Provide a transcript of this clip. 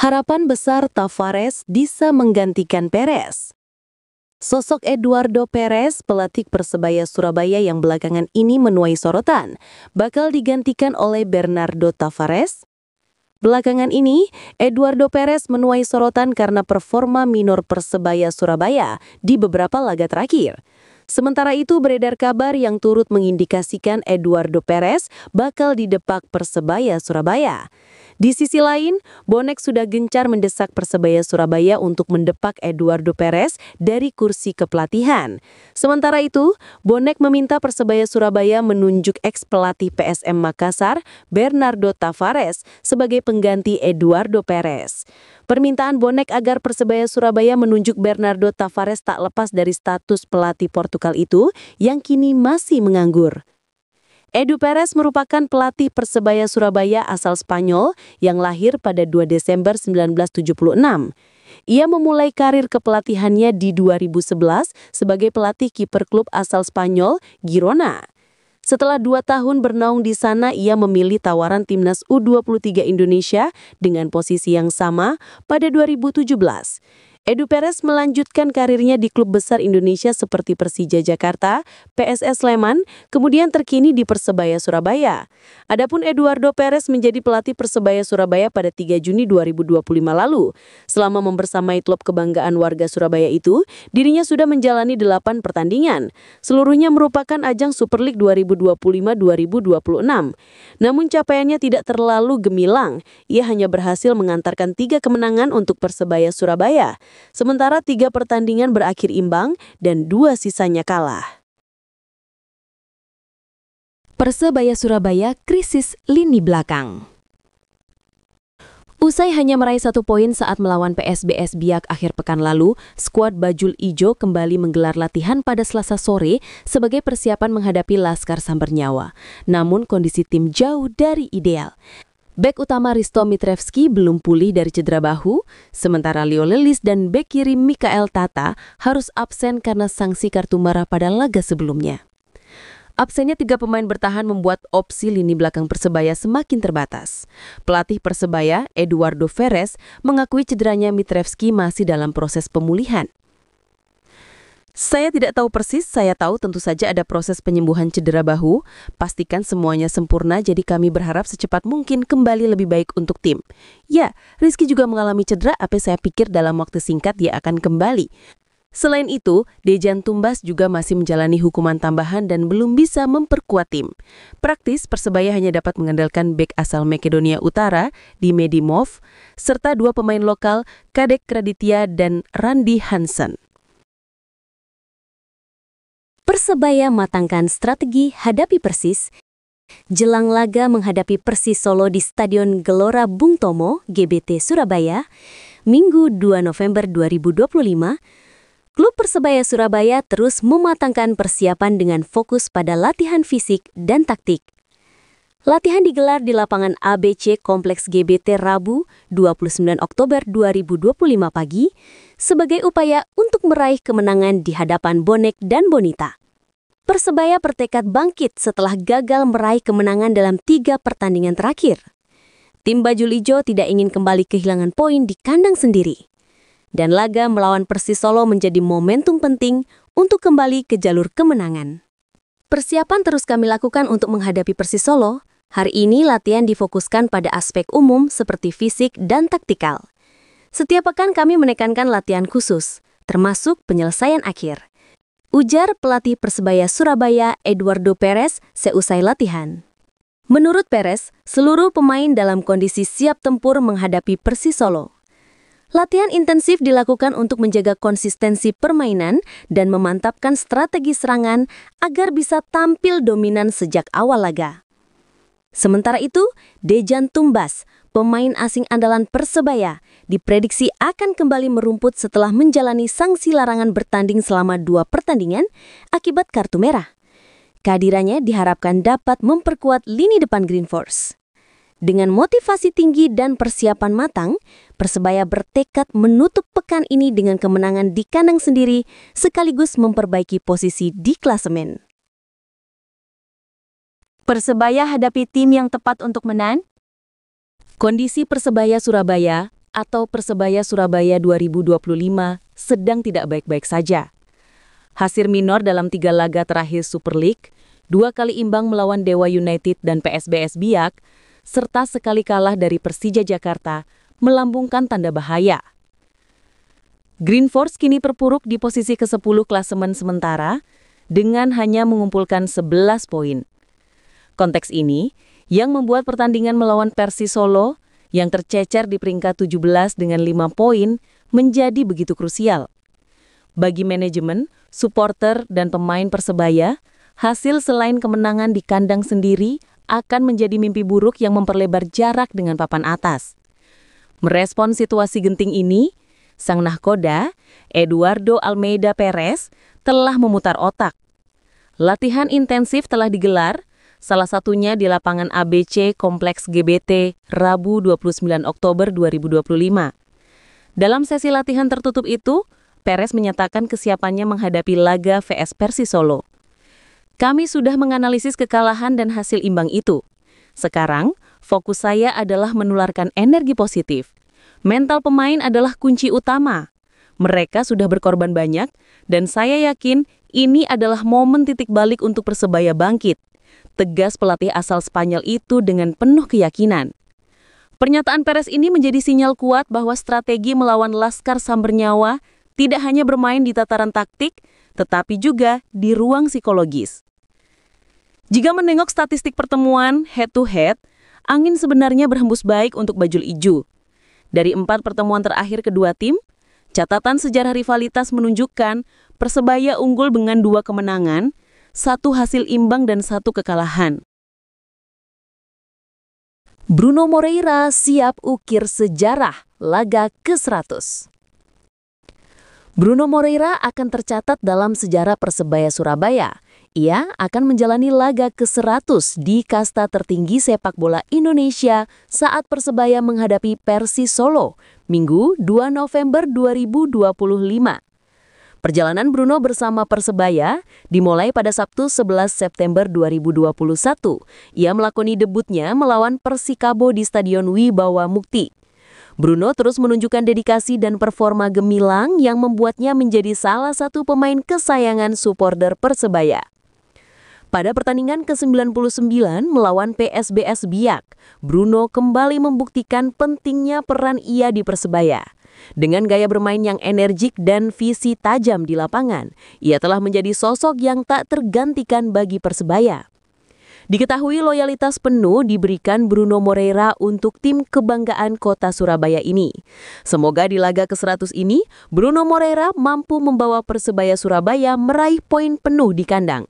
Harapan besar Tavares bisa menggantikan Perez. Sosok Eduardo Perez, pelatih Persebaya Surabaya yang belakangan ini menuai sorotan, bakal digantikan oleh Bernardo Tavares. Belakangan ini, Eduardo Perez menuai sorotan karena performa minor Persebaya Surabaya di beberapa laga terakhir. Sementara itu beredar kabar yang turut mengindikasikan Eduardo Perez bakal didepak Persebaya Surabaya. Di sisi lain, Bonek sudah gencar mendesak Persebaya Surabaya untuk mendepak Eduardo Perez dari kursi kepelatihan. Sementara itu, Bonek meminta Persebaya Surabaya menunjuk ex-pelatih PSM Makassar, Bernardo Tavares, sebagai pengganti Eduardo Perez. Permintaan Bonek agar Persebaya Surabaya menunjuk Bernardo Tavares tak lepas dari status pelatih Portugal itu yang kini masih menganggur. Edu Perez merupakan pelatih Persebaya Surabaya asal Spanyol yang lahir pada 2 Desember 1976. Ia memulai karir kepelatihannya di 2011 sebagai pelatih kiper klub asal Spanyol, Girona. Setelah 2 tahun bernaung di sana, ia memilih tawaran timnas U23 Indonesia dengan posisi yang sama pada 2017. Edu Perez melanjutkan karirnya di klub besar Indonesia seperti Persija Jakarta, PSS Sleman, kemudian terkini di Persebaya Surabaya. Adapun Eduardo Perez menjadi pelatih Persebaya Surabaya pada 3 Juni 2025 lalu. Selama membersamai klub kebanggaan warga Surabaya itu, dirinya sudah menjalani 8 pertandingan. Seluruhnya merupakan ajang Super League 2025-2026. Namun capaiannya tidak terlalu gemilang. Ia hanya berhasil mengantarkan 3 kemenangan untuk Persebaya Surabaya. Sementara 3 pertandingan berakhir imbang dan 2 sisanya kalah. Persebaya Surabaya krisis lini belakang. Usai hanya meraih 1 poin saat melawan PSBS Biak akhir pekan lalu, skuad Bajul Ijo kembali menggelar latihan pada Selasa sore sebagai persiapan menghadapi Laskar Sambernyawa. Namun kondisi tim jauh dari ideal. Bek utama Risto Mitrevski belum pulih dari cedera bahu, sementara Leo Lelis dan bek kiri Mikael Tata harus absen karena sanksi kartu merah pada laga sebelumnya. Absennya 3 pemain bertahan membuat opsi lini belakang Persebaya semakin terbatas. Pelatih Persebaya, Eduardo Perez, mengakui cederanya Mitrevski masih dalam proses pemulihan. Saya tidak tahu persis, saya tahu tentu saja ada proses penyembuhan cedera bahu. Pastikan semuanya sempurna, jadi kami berharap secepat mungkin kembali lebih baik untuk tim. Ya, Rizky juga mengalami cedera, apa saya pikir dalam waktu singkat dia akan kembali. Selain itu, Dejan Tumbas juga masih menjalani hukuman tambahan dan belum bisa memperkuat tim. Praktis, Persebaya hanya dapat mengandalkan bek asal Makedonia Utara, Dimedi Mov, serta 2 pemain lokal, Kadek Raditya dan Randy Hansen. Persebaya matangkan strategi hadapi Persis. Jelang laga menghadapi Persis Solo di Stadion Gelora Bung Tomo, GBT Surabaya, Minggu 2 November 2025, klub Persebaya Surabaya terus mematangkan persiapan dengan fokus pada latihan fisik dan taktik. Latihan digelar di lapangan ABC Kompleks GBT Rabu 29 Oktober 2025 pagi sebagai upaya untuk meraih kemenangan di hadapan Bonek dan Bonita. Persebaya bertekad bangkit setelah gagal meraih kemenangan dalam 3 pertandingan terakhir. Tim Bajul Ijo tidak ingin kembali kehilangan poin di kandang sendiri. Dan laga melawan Persis Solo menjadi momentum penting untuk kembali ke jalur kemenangan. Persiapan terus kami lakukan untuk menghadapi Persis Solo. Hari ini latihan difokuskan pada aspek umum seperti fisik dan taktikal. Setiap pekan kami menekankan latihan khusus, termasuk penyelesaian akhir. Ujar pelatih Persebaya Surabaya Eduardo Perez seusai latihan. Menurut Perez, seluruh pemain dalam kondisi siap tempur menghadapi Persis Solo. Latihan intensif dilakukan untuk menjaga konsistensi permainan dan memantapkan strategi serangan agar bisa tampil dominan sejak awal laga. Sementara itu, Dejan Tumbas, pemain asing andalan Persebaya, diprediksi akan kembali merumput setelah menjalani sanksi larangan bertanding selama 2 pertandingan akibat kartu merah. Kehadirannya diharapkan dapat memperkuat lini depan Green Force. Dengan motivasi tinggi dan persiapan matang, Persebaya bertekad menutup pekan ini dengan kemenangan di kandang sendiri sekaligus memperbaiki posisi di klasemen. Persebaya hadapi tim yang tepat untuk menang? Kondisi Persebaya Surabaya atau Persebaya Surabaya 2025 sedang tidak baik-baik saja. Hasil minor dalam 3 laga terakhir Super League, 2 kali imbang melawan Dewa United dan PSBS Biak, serta sekali kalah dari Persija Jakarta, melambungkan tanda bahaya. Green Force kini terpuruk di posisi ke-10 klasemen sementara, dengan hanya mengumpulkan 11 poin. Konteks ini, yang membuat pertandingan melawan Persis Solo, yang tercecer di peringkat 17 dengan 5 poin, menjadi begitu krusial. Bagi manajemen, supporter, dan pemain Persebaya, hasil selain kemenangan di kandang sendiri akan menjadi mimpi buruk yang memperlebar jarak dengan papan atas. Merespon situasi genting ini, sang nahkoda, Eduardo Almeida Perez, telah memutar otak. Latihan intensif telah digelar, salah satunya di lapangan ABC Kompleks GBT, Rabu 29 Oktober 2025. Dalam sesi latihan tertutup itu, Perez menyatakan kesiapannya menghadapi laga vs Persis Solo. Kami sudah menganalisis kekalahan dan hasil imbang itu. Sekarang, fokus saya adalah menularkan energi positif. Mental pemain adalah kunci utama. Mereka sudah berkorban banyak, dan saya yakin ini adalah momen titik balik untuk Persebaya bangkit. Tegas pelatih asal Spanyol itu dengan penuh keyakinan. Pernyataan Perez ini menjadi sinyal kuat bahwa strategi melawan Laskar Sambernyawa tidak hanya bermain di tataran taktik, tetapi juga di ruang psikologis. Jika menengok statistik pertemuan head-to-head, angin sebenarnya berhembus baik untuk Bajul Ijo. Dari 4 pertemuan terakhir kedua tim, catatan sejarah rivalitas menunjukkan Persebaya unggul dengan 2 kemenangan, 1 hasil imbang dan 1 kekalahan. Bruno Moreira siap ukir sejarah laga ke-100. Bruno Moreira akan tercatat dalam sejarah Persebaya Surabaya. Ia akan menjalani laga ke-100 di kasta tertinggi sepak bola Indonesia saat Persebaya menghadapi Persis Solo, Minggu 2 November 2025. Perjalanan Bruno bersama Persebaya dimulai pada Sabtu 11 September 2021. Ia melakoni debutnya melawan Persikabo di Stadion Wibawa Mukti. Bruno terus menunjukkan dedikasi dan performa gemilang yang membuatnya menjadi salah satu pemain kesayangan supporter Persebaya. Pada pertandingan ke-99 melawan PSBS Biak, Bruno kembali membuktikan pentingnya peran ia di Persebaya. Dengan gaya bermain yang energik dan visi tajam di lapangan, ia telah menjadi sosok yang tak tergantikan bagi Persebaya. Diketahui loyalitas penuh diberikan Bruno Moreira untuk tim kebanggaan kota Surabaya ini. Semoga di laga ke-100 ini, Bruno Moreira mampu membawa Persebaya Surabaya meraih poin penuh di kandang.